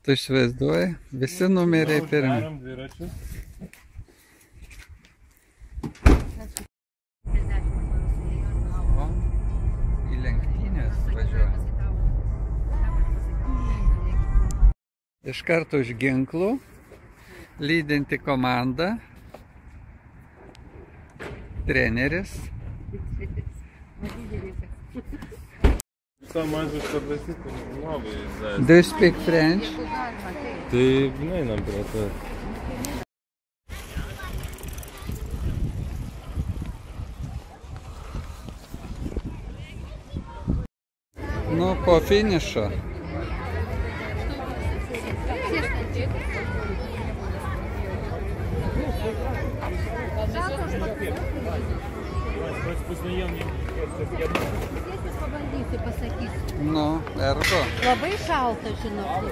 Tu įsivaizduoji, visi numeriai pirmi. Darom dviračius. O, į lenktynės važiuoja. Iš karto už ginklų, lydinti komandą, treneris. Самое же новые, да. Do you speak French? Ты, нам просто. Nu, po finišo. Nu, ergo. Labai šalta, žinok.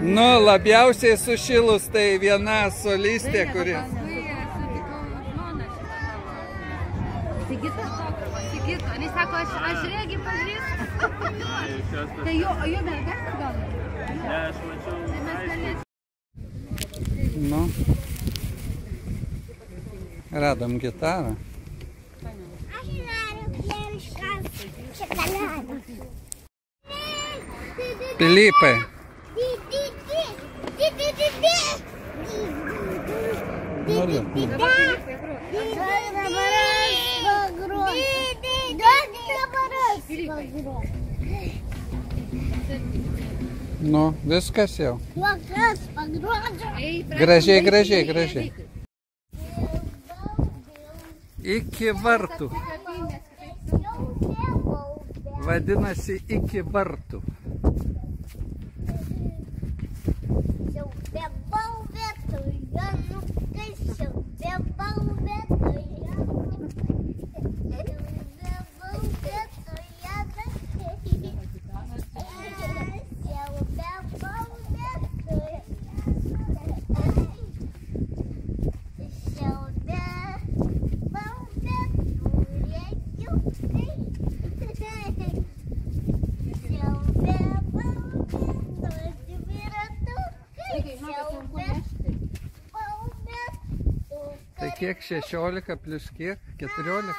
Nu, labiausiai sušilus tai viena solistė, kuri... Sigita, jis sako, aš regi pažįstu. Tai jo mergaitė gal? Ne, aš mačiau. Nu, radom gitarą. Aš noriu pieniškas šokoladą. Pilypai. Nu, viskas jau. Gražiai, gražiai, gražiai. Iki vartų. Vadinasi, iki vartų. Tai kiek 16 plus kiek? 14?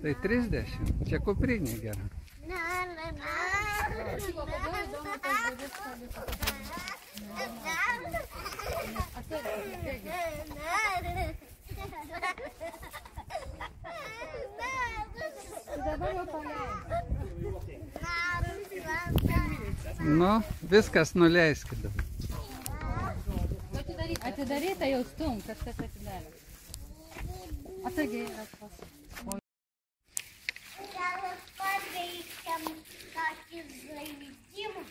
Tai 30. Čia kuprinė gera. Nu, viskas nuleiskit dabar. Atidaryta jau stum, kažkas atidarė. Atsargiai atpas. Gal paveikėm tokį žaidimą.